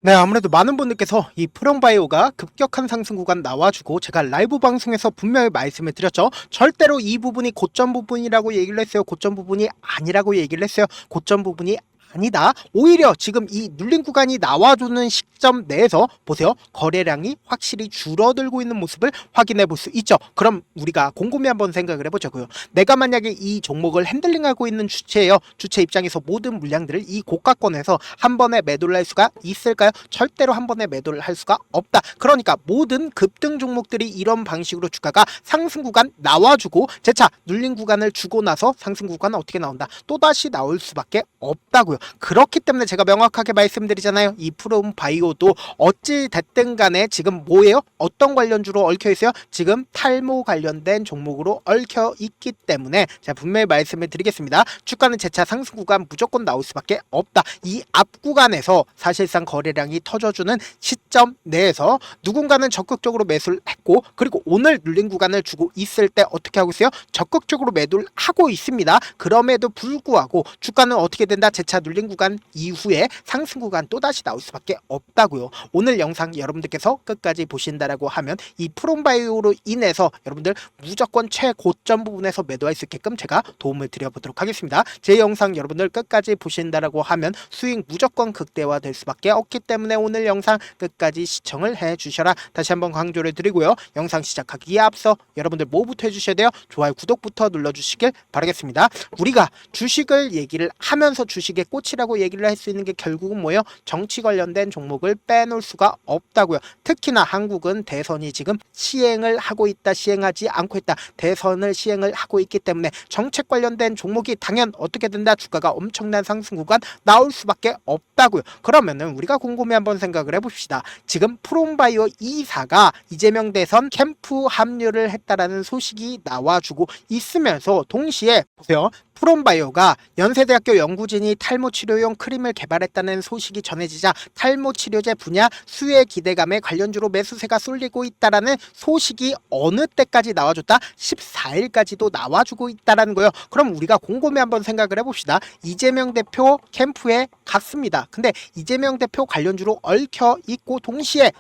네, 아무래도 많은 분들께서 이 프롬바이오가 급격한 상승 구간 나와주고 제가 라이브 방송에서 분명히 말씀을 드렸죠. 절대로 이 부분이 고점 부분이라고 얘기를 했어요. 고점 부분이 아니라고 얘기를 했어요. 고점 부분이 아니다. 오히려 지금 이 눌린 구간이 나와주는 시점 내에서 보세요. 거래량이 확실히 줄어들고 있는 모습을 확인해 볼 수 있죠. 그럼 우리가 곰곰이 한번 생각을 해보자고요. 내가 만약에 이 종목을 핸들링하고 있는 주체예요. 주체 입장에서 모든 물량들을 이 고가권에서 한 번에 매도를 할 수가 있을까요? 절대로 한 번에 매도를 할 수가 없다. 그러니까 모든 급등 종목들이 이런 방식으로 주가가 상승 구간 나와주고 재차 눌린 구간을 주고 나서 상승 구간은 어떻게 나온다? 또다시 나올 수밖에 없다고요. 그렇기 때문에 제가 명확하게 말씀드리잖아요. 이 프롬바이오도 어찌 됐든 간에 지금 뭐예요? 어떤 관련주로 얽혀 있어요? 지금 탈모 관련된 종목으로 얽혀 있기 때문에 제가 분명히 말씀을 드리겠습니다. 주가는 재차 상승 구간 무조건 나올 수밖에 없다. 이 앞 구간에서 사실상 거래량이 터져주는 시점 내에서 누군가는 적극적으로 매수를 했고, 그리고 오늘 눌린 구간을 주고 있을 때 어떻게 하고 있어요? 적극적으로 매도를 하고 있습니다. 그럼에도 불구하고 주가는 어떻게 된다? 재차 눌린 구간 이후에 상승 구간 또다시 나올 수밖에 없다고요. 오늘 영상 여러분들께서 끝까지 보신다라고 하면 이 프롬바이오로 인해서 여러분들 무조건 최고점 부분에서 매도할 수 있게끔 제가 도움을 드려보도록 하겠습니다. 제 영상 여러분들 끝까지 보신다라고 하면 수익 무조건 극대화될 수밖에 없기 때문에 오늘 영상 끝까지 시청을 해주셔라. 다시 한번 강조를 드리고요. 영상 시작하기에 앞서 여러분들 뭐부터 해주셔야 돼요? 좋아요, 구독부터 눌러주시길 바라겠습니다. 우리가 주식을 얘기를 하면서 주식의 꽃이라고 얘기를 할 수 있는 게 결국은 뭐예요? 정치 관련된 종목을 빼놓을 수가 없다고요. 특히나 한국은 대선이 지금 시행을 하고 있다, 시행하지 않고 있다, 대선을 시행을 하고 있기 때문에 정책 관련된 종목이 당연 어떻게 된다? 주가가 엄청난 상승 구간 나올 수밖에 없다고요. 그러면은 우리가 곰곰이 한번 생각을 해봅시다. 지금 프롬바이오 2사가 이재명 대선 캠프 합류를 했다라는 소식이 나와주고 있으면서 동시에 보세요. 프롬바이오가 연세대학교 연구진이 탈모 치료용 크림을 개발했다는 소식이 전해지자 탈모 치료제 분야 수혜 기대감에 관련주로 매수세가 쏠리고 있다라는 소식이 어느 때까지 나와줬다? 14일까지도 나와주고 있다라는 거예요. 그럼 우리가 곰곰이 한번 생각을 해봅시다. 이재명 대표 캠프에 갔습니다. 근데 이재명 대표 관련주로 얽혀 있고 동시에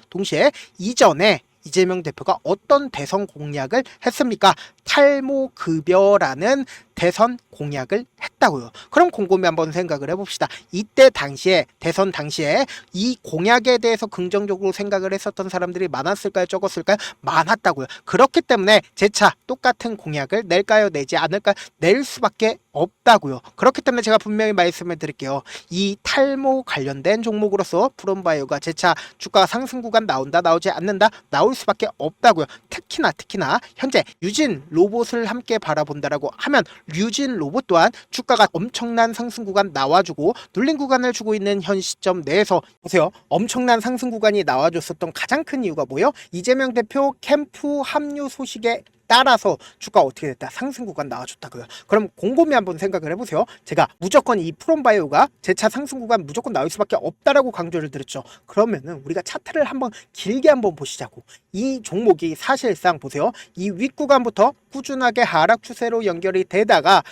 이전에 이재명 대표가 어떤 대선 공약을 했습니까? 탈모 급여라는 대선 공약을 했다고요. 그럼 곰곰이 한번 생각을 해봅시다. 이때 당시에 대선 당시에 이 공약에 대해서 긍정적으로 생각을 했었던 사람들이 많았을까요? 적었을까요? 많았다고요. 그렇기 때문에 재차 똑같은 공약을 낼까요? 내지 않을까요? 낼 수밖에 없다고요. 그렇기 때문에 제가 분명히 말씀을 드릴게요. 이 탈모 관련된 종목으로서 프롬바이오가 재차 주가 상승 구간 나온다, 나오지 않는다, 나올 수밖에 없다고요. 특히나 현재 유진 로봇을 함께 바라본다라고 하면 류진 로봇 또한 주가가 엄청난 상승 구간 나와주고 눌린 구간을 주고 있는 현 시점 내에서 보세요. 엄청난 상승 구간이 나와줬었던 가장 큰 이유가 뭐예요? 이재명 대표 캠프 합류 소식에 따라서 주가 어떻게 됐다? 상승 구간 나와줬다고요. 그럼 곰곰이 한번 생각을 해보세요. 제가 무조건 이 프롬바이오가 재차 상승 구간 무조건 나올 수밖에 없다라고 강조를 드렸죠. 그러면은 우리가 차트를 한번 길게 한번 보시자고. 이 종목이 사실상 보세요. 이 윗구간부터 꾸준하게 하락 추세로 연결이 되다가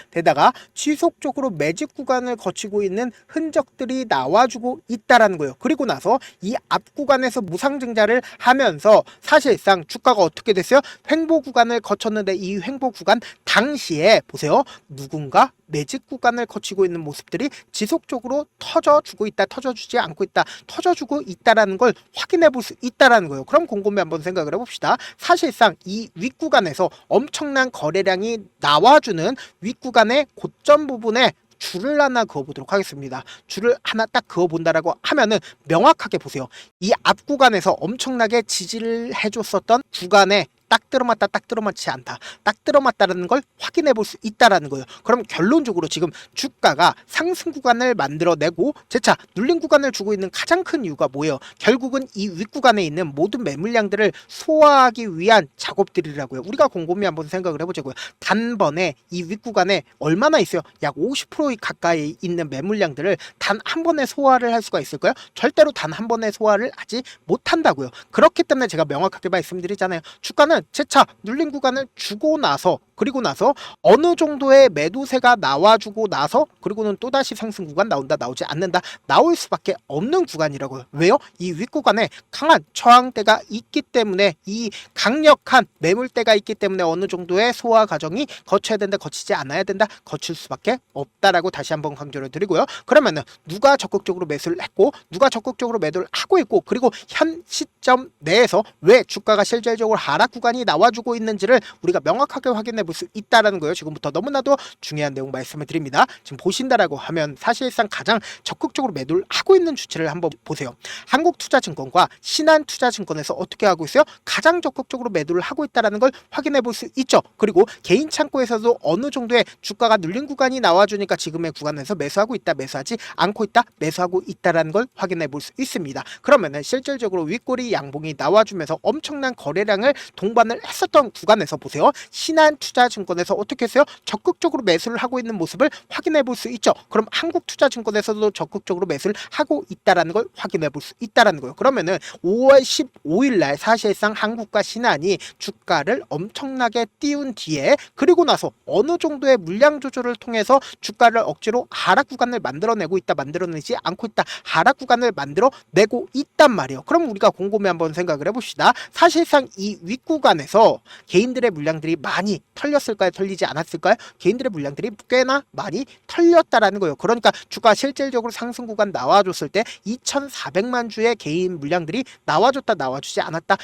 지속적으로 매집 구간을 거치고 있는 흔적들이 나와주고 있다라는 거예요. 그리고 나서 이 앞 구간에서 무상증자를 하면서 사실상 주가가 어떻게 됐어요? 횡보 구간을 거쳤는데 이 횡보 구간 당시에 보세요. 누군가 매집 구간을 거치고 있는 모습들이 지속적으로 터져주고 있다, 터져주지 않고 있다, 터져주고 있다라는 걸 확인해 볼 수 있다라는 거예요. 그럼 곰곰이 한번 생각을 해봅시다. 사실상 이 윗구간에서 엄청난 거래량이 나와주는 윗구간의 고점 부분에 줄을 하나 그어보도록 하겠습니다. 줄을 하나 딱 그어본다라고 하면은 명확하게 보세요. 이 앞 구간에서 엄청나게 지지를 해줬었던 구간에 딱 들어맞다, 딱 들어맞지 않다, 딱 들어맞다라는 걸 확인해 볼 수 있다라는 거예요. 그럼 결론적으로 지금 주가가 상승 구간을 만들어내고 재차 눌린 구간을 주고 있는 가장 큰 이유가 뭐예요? 결국은 이 윗구간에 있는 모든 매물량들을 소화하기 위한 작업들이라고요. 우리가 곰곰이 한번 생각을 해보자고요. 단번에 이 윗구간에 얼마나 있어요? 약 50% 가까이 있는 매물량들을 단 한 번에 소화를 할 수가 있을까요? 절대로 단 한 번에 소화를 하지 못한다고요. 그렇기 때문에 제가 명확하게 말씀드리잖아요. 주가는 재차 눌린 구간을 주고 나서 그리고 나서 어느 정도의 매도세가 나와주고 나서 그리고는 또다시 상승 구간 나온다 나오지 않는다 나올 수밖에 없는 구간이라고요. 왜요? 이 윗구간에 강한 저항대가 있기 때문에 이 강력한 매물대가 있기 때문에 어느 정도의 소화 과정이 거쳐야 된다 거치지 않아야 된다 거칠 수밖에 없다라고 다시 한번 강조를 드리고요. 그러면은 누가 적극적으로 매수를 했고 누가 적극적으로 매도를 하고 있고 그리고 현 시점 내에서 왜 주가가 실질적으로 하락 구간이 나와주고 있는지를 우리가 명확하게 확인해 볼 수 있다라는 거예요. 지금부터 너무나도 중요한 내용 말씀을 드립니다. 지금 보신다라고 하면 사실상 가장 적극적으로 매도를 하고 있는 주체를 한번 보세요. 한국투자증권과 신한투자증권에서 어떻게 하고 있어요? 가장 적극적으로 매도를 하고 있다라는 걸 확인해 볼 수 있죠. 그리고 개인 창고에서도 어느 정도의 주가가 눌린 구간이 나와주니까 지금의 구간에서 매수하고 있다, 매수하지 않고 있다, 매수하고 있다라는 걸 확인해 볼 수 있습니다. 그러면은 실질적으로 윗꼬리 양봉이 나와주면서 엄청난 거래량을 동반을 했었던 구간에서 보세요. 신한투자증권에서 어떻게 했어요? 적극적으로 매수를 하고 있는 모습을 확인해 볼 수 있죠. 그럼 한국투자증권에서도 적극적으로 매수를 하고 있다라는 걸 확인해 볼 수 있다라는 거예요. 그러면은 5월 15일 날 사실상 한국과 신한이 주가를 엄청나게 띄운 뒤에 그리고 나서 어느 정도의 물량 조절을 통해서 주가를 억지로 하락 구간을 만들어내고 있다, 만들어내지 않고 있다, 하락 구간을 만들어내고 있단 말이에요. 그럼 우리가 곰곰이 한번 생각을 해봅시다. 사실상 이 윗구간에서 개인들의 물량들이 많이 털렸을까요? 털리지 않았을까요? 개인들의 물량들이 꽤나 많이 털렸다라는 거예요. 그러니까 주가 실질적으로 상승 구간 나와줬을 때 2,400만 주의 개인 물량들이 나와줬다, 나와주지 않았다,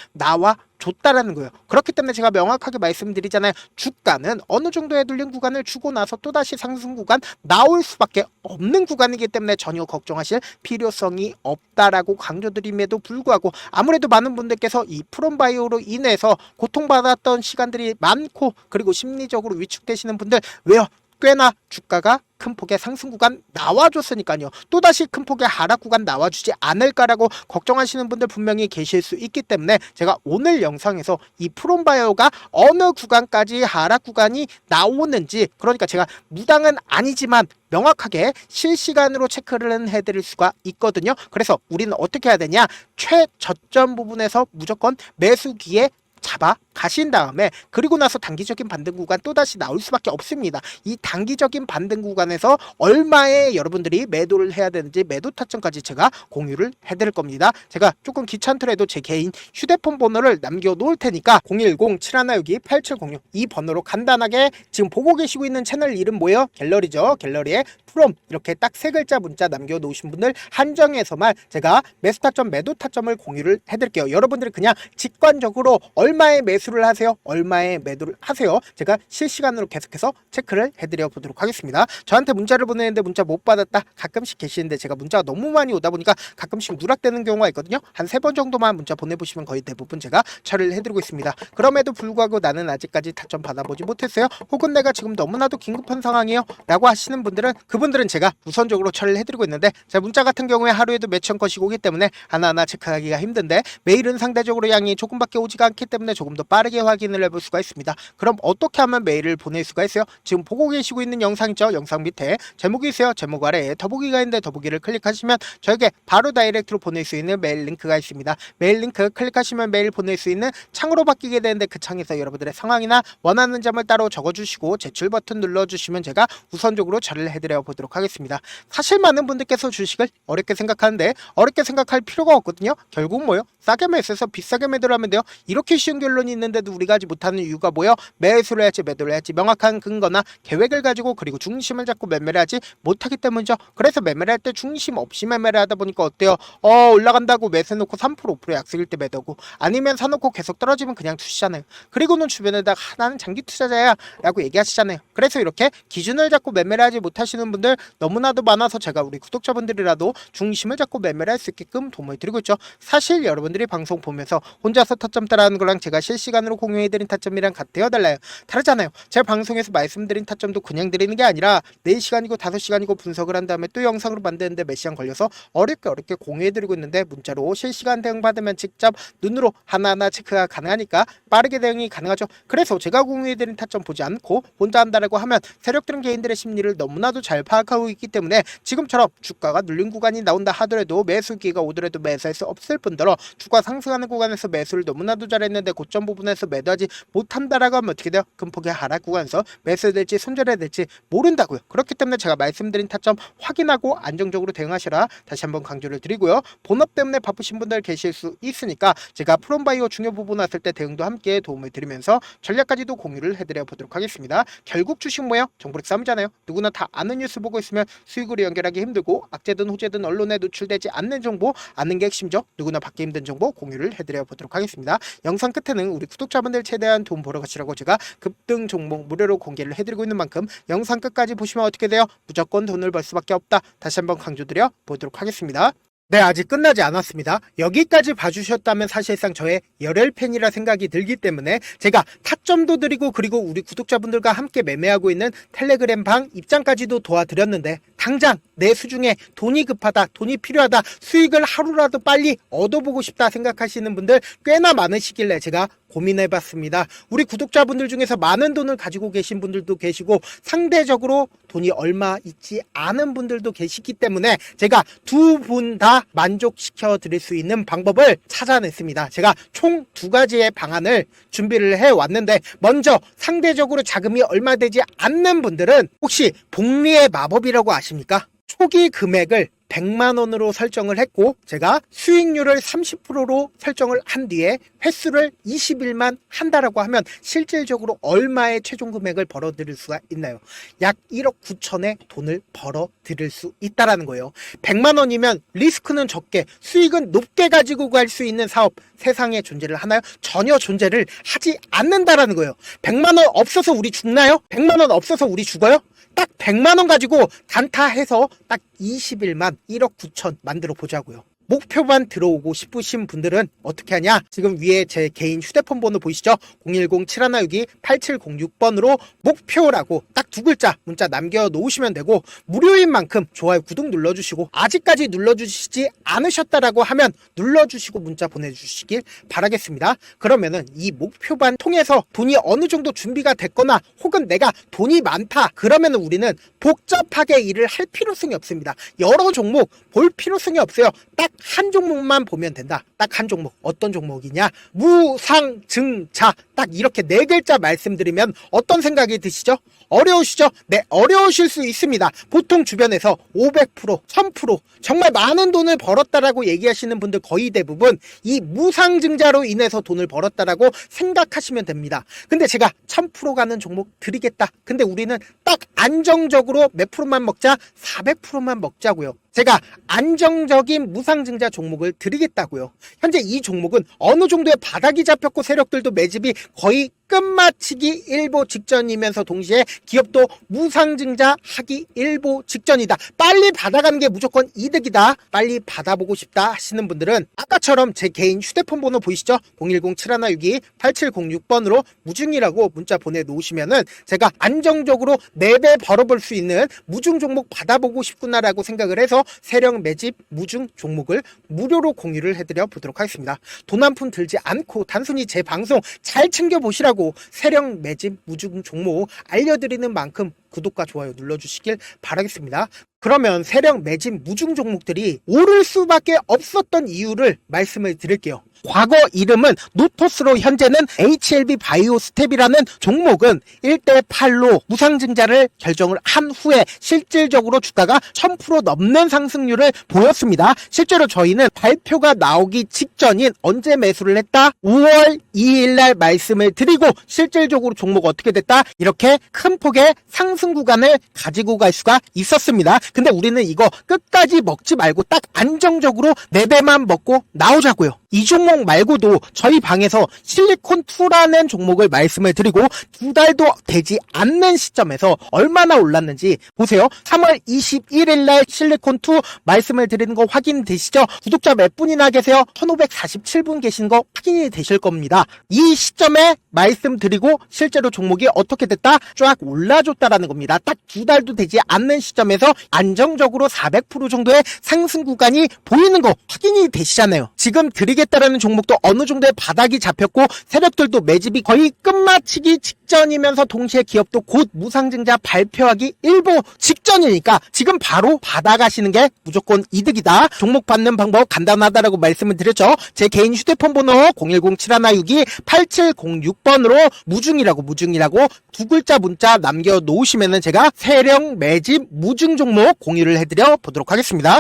줬다라는 거예요. 그렇기 때문에 제가 명확하게 말씀드리잖아요. 주가는 어느 정도의 눌린 구간을 주고 나서 또다시 상승 구간 나올 수밖에 없는 구간이기 때문에 전혀 걱정하실 필요성이 없다라고 강조드림에도 불구하고 아무래도 많은 분들께서 이 프롬바이오로 인해서 고통받았던 시간들이 많고 그리고 심리적으로 위축되시는 분들 왜요? 꽤나 주가가 큰 폭의 상승 구간 나와줬으니까요. 또다시 큰 폭의 하락 구간 나와주지 않을까라고 걱정하시는 분들 분명히 계실 수 있기 때문에 제가 오늘 영상에서 이 프롬바이오가 어느 구간까지 하락 구간이 나오는지 그러니까 제가 무당은 아니지만 명확하게 실시간으로 체크를 해드릴 수가 있거든요. 그래서 우리는 어떻게 해야 되냐? 최저점 부분에서 무조건 매수기에 잡아 가신 다음에 그리고 나서 단기적인 반등 구간 또다시 나올 수밖에 없습니다. 이 단기적인 반등 구간에서 얼마에 여러분들이 매도를 해야 되는지 매도 타점까지 제가 공유를 해드릴 겁니다. 제가 조금 귀찮더라도 제 개인 휴대폰 번호를 남겨놓을 테니까 010-7162-8706 이 번호로 간단하게 지금 보고 계시고 있는 채널 이름 뭐예요? 갤러리죠. 갤러리에 프롬 이렇게 딱 세 글자 문자 남겨놓으신 분들 한정해서만 제가 매수 타점 매도 타점을 공유를 해드릴게요. 여러분들이 그냥 직관적으로 얼마에 매수를 하세요? 얼마에 매도를 하세요? 제가 실시간으로 계속해서 체크를 해드려 보도록 하겠습니다. 저한테 문자를 보내는데 문자 못 받았다 가끔씩 계시는데 제가 문자가 너무 많이 오다 보니까 가끔씩 누락되는 경우가 있거든요. 한 3번 정도만 문자 보내보시면 거의 대부분 제가 처리를 해드리고 있습니다. 그럼에도 불구하고 나는 아직까지 타점 받아보지 못했어요. 혹은 내가 지금 너무나도 긴급한 상황이에요 라고 하시는 분들은 그분들은 제가 우선적으로 처리를 해드리고 있는데 제 문자 같은 경우에 하루에도 몇천 건씩 오기 때문에 하나하나 체크하기가 힘든데 메일은 상대적으로 양이 조금밖에 오지가 않기 때문에 조금 더 빠르게 확인을 해볼 수가 있습니다. 그럼 어떻게 하면 메일을 보낼 수가 있어요? 지금 보고 계시고 있는 영상 있죠? 영상 밑에 제목이 있어요. 제목 아래에 더보기가 있는데 더보기를 클릭하시면 저에게 바로 다이렉트로 보낼 수 있는 메일 링크가 있습니다. 메일 링크 클릭하시면 메일 보낼 수 있는 창으로 바뀌게 되는데 그 창에서 여러분들의 상황이나 원하는 점을 따로 적어주시고 제출 버튼 눌러주시면 제가 우선적으로 처리를 해드려 보도록 하겠습니다. 사실 많은 분들께서 주식을 어렵게 생각하는데 어렵게 생각할 필요가 없거든요. 결국 뭐요? 싸게 매수해서 비싸게 매도를 하면 돼요. 이렇게 쉬운 결론이 있는데도 우리가 하지 못하는 이유가 뭐예요? 매수를 해야지 매도를 해야지 명확한 근거나 계획을 가지고 그리고 중심을 잡고 매매를 하지 못하기 때문이죠. 그래서 매매를 할 때 중심 없이 매매를 하다 보니까 어때요? 올라간다고 매수해놓고 3% 5% 약속일 때 매도고 아니면 사놓고 계속 떨어지면 그냥 투시잖아요. 그리고는 주변에다가 나는 장기 투자자야 라고 얘기하시잖아요. 그래서 이렇게 기준을 잡고 매매를 하지 못하시는 분들 너무나도 많아서 제가 우리 구독자분들이라도 중심을 잡고 매매를 할 수 있게끔 도움을 드리고 있죠. 사실 여러분들이 방송 보면서 혼자서 타점 따라하는 거랑 제가 실시간으로 공유해드린 타점이랑 같아요? 달라요? 다르잖아요. 제가 방송에서 말씀드린 타점도 그냥 드리는 게 아니라 4시간이고 5시간이고 분석을 한 다음에 또 영상으로 만드는데 몇 시간 걸려서 어렵게 공유해드리고 있는데 문자로 실시간 대응 받으면 직접 눈으로 하나하나 체크가 가능하니까 빠르게 대응이 가능하죠. 그래서 제가 공유해드린 타점 보지 않고 혼자 한다라고 하면 세력들은 개인들의 심리를 너무나도 잘 파악하고 있기 때문에 지금처럼 주가가 눌린 구간이 나온다 하더라도 매수 기회가 오더라도 매수할 수 없을 뿐더러 주가 상승하는 구간에서 매수를 너무나도 잘했는데 고점 부분 부분에서 매도하지 못한다라고 하면 어떻게 돼요? 금폭의 하락 구간에서 매수될지 손절해야 될지 모른다고요. 그렇기 때문에 제가 말씀드린 타점 확인하고 안정적으로 대응하시라 다시 한번 강조를 드리고요. 본업 때문에 바쁘신 분들 계실 수 있으니까 제가 프롬바이오 중요 부분 왔을 때 대응도 함께 도움을 드리면서 전략까지도 공유를 해드려 보도록 하겠습니다. 결국 주식 뭐예요? 정보력 싸움이잖아요. 누구나 다 아는 뉴스 보고 있으면 수익으로 연결하기 힘들고 악재든 호재든 언론에 노출되지 않는 정보 아는 게 핵심적, 누구나 받기 힘든 정보 공유를 해드려 보도록 하겠습니다. 영상 끝에는 우리 구독자분들 최대한 돈 벌어 가시라고 제가 급등 종목 무료로 공개를 해드리고 있는 만큼 영상 끝까지 보시면 어떻게 돼요? 무조건 돈을 벌 수밖에 없다. 다시 한번 강조드려 보도록 하겠습니다. 네, 아직 끝나지 않았습니다. 여기까지 봐주셨다면 사실상 저의 열혈팬이라 생각이 들기 때문에 제가 타점도 드리고 그리고 우리 구독자분들과 함께 매매하고 있는 텔레그램 방 입장까지도 도와드렸는데 당장 내 수중에 돈이 급하다, 돈이 필요하다, 수익을 하루라도 빨리 얻어보고 싶다 생각하시는 분들 꽤나 많으시길래 제가 고민해봤습니다. 우리 구독자분들 중에서 많은 돈을 가지고 계신 분들도 계시고 상대적으로 돈이 얼마 있지 않은 분들도 계시기 때문에 제가 두 분 다 만족시켜 드릴 수 있는 방법을 찾아냈습니다. 제가 총 두 가지의 방안을 준비를 해왔는데 먼저 상대적으로 자금이 얼마 되지 않는 분들은 혹시 복리의 마법이라고 아십니까? 초기 금액을 100만원으로 설정을 했고 제가 수익률을 30%로 설정을 한 뒤에 횟수를 20일만 한다라고 하면 실질적으로 얼마의 최종 금액을 벌어들일 수가 있나요? 약 1억 9천의 돈을 벌어들일 수 있다라는 거예요. 100만원이면 리스크는 적게 수익은 높게 가지고 갈 수 있는 사업 세상에 존재를 하나요? 전혀 존재를 하지 않는다라는 거예요. 100만원 없어서 우리 죽나요? 100만원 없어서 우리 죽어요? 딱 100만원 가지고 단타해서 딱 20일만 1억 9천 만들어 보자고요. 목표만 들어오고 싶으신 분들은 어떻게 하냐? 지금 위에 제 개인 휴대폰 번호 보이시죠? 010-7162-8706번으로 목표라고 딱 두 글자 문자 남겨놓으시면 되고 무료인 만큼 좋아요, 구독 눌러주시고 아직까지 눌러주시지 않으셨다라고 하면 눌러주시고 문자 보내주시길 바라겠습니다. 그러면은 이 목표반 통해서 돈이 어느 정도 준비가 됐거나 혹은 내가 돈이 많다 그러면은 우리는 복잡하게 일을 할 필요성이 없습니다. 여러 종목 볼 필요성이 없어요. 딱 한 종목만 보면 된다. 딱 한 종목. 어떤 종목이냐? 무상증자. 딱 이렇게 네 글자 말씀드리면 어떤 생각이 드시죠? 어려우시죠? 네, 어려우실 수 있습니다. 보통 주변에서 500%, 1000% 정말 많은 돈을 벌었다라고 얘기하시는 분들 거의 대부분 이 무상증자로 인해서 돈을 벌었다라고 생각하시면 됩니다. 근데 제가 1000% 가는 종목 드리겠다. 근데 우리는 딱 안정적으로 몇 프로만 먹자? 400%만 먹자고요. 제가 안정적인 무상증자 종목을 드리겠다고요. 현재 이 종목은 어느 정도의 바닥이 잡혔고 세력들도 매집이 거의 끝마치기 일보 직전이면서 동시에 기업도 무상증자 하기 일보 직전이다. 빨리 받아가는 게 무조건 이득이다. 빨리 받아보고 싶다 하시는 분들은 아까처럼 제 개인 휴대폰 번호 보이시죠? 010-7162-8706번으로 무중이라고 문자 보내놓으시면은 제가 안정적으로 4배 벌어볼 수 있는 무중 종목 받아보고 싶구나라고 생각을 해서 세력 매집 무중 종목을 무료로 공유를 해드려 보도록 하겠습니다. 돈 한 푼 들지 않고 단순히 제 방송 잘 챙겨보시라고 세력 매집 무중 종목 알려드리는 만큼 구독과 좋아요 눌러주시길 바라겠습니다. 그러면 세력 매집 무중 종목들이 오를 수밖에 없었던 이유를 말씀을 드릴게요. 과거 이름은 노토스로 현재는 HLB 바이오 스텝이라는 종목은 1대8로 무상증자를 결정을 한 후에 실질적으로 주가가 1000% 넘는 상승률을 보였습니다. 실제로 저희는 발표가 나오기 직전인 언제 매수를 했다? 5월 2일날 말씀을 드리고 실질적으로 종목 어떻게 됐다? 이렇게 큰 폭의 상승 구간을 가지고 갈 수가 있었습니다. 근데 우리는 이거 끝까지 먹지 말고 딱 안정적으로 4배만 먹고 나오자고요. 이 종목 말고도 저희 방에서 실리콘2라는 종목을 말씀을 드리고 2달도 되지 않는 시점에서 얼마나 올랐는지 보세요. 3월 21일 날 실리콘2 말씀을 드리는 거 확인되시죠? 구독자 몇 분이나 계세요? 1547분 계신 거 확인이 되실 겁니다. 이 시점에 말씀드리고 실제로 종목이 어떻게 됐다? 쫙 올라줬다라는 겁니다. 딱 2달도 되지 않는 시점에서 안정적으로 400% 정도의 상승 구간이 보이는 거 확인이 되시잖아요. 지금 드리겠습니다. 매지겠다라는 종목도 어느 정도의 바닥이 잡혔고 세력들도 매집이 거의 끝마치기 직전이면서 동시에 기업도 곧 무상증자 발표하기 일보 직전이니까 지금 바로 받아가시는 게 무조건 이득이다. 종목 받는 방법 간단하다라고 말씀을 드렸죠. 제 개인 휴대폰 번호 010-7162-8706번으로 무중이라고 두 글자 문자 남겨놓으시면은 제가 세력 매집 무중 종목 공유를 해드려 보도록 하겠습니다.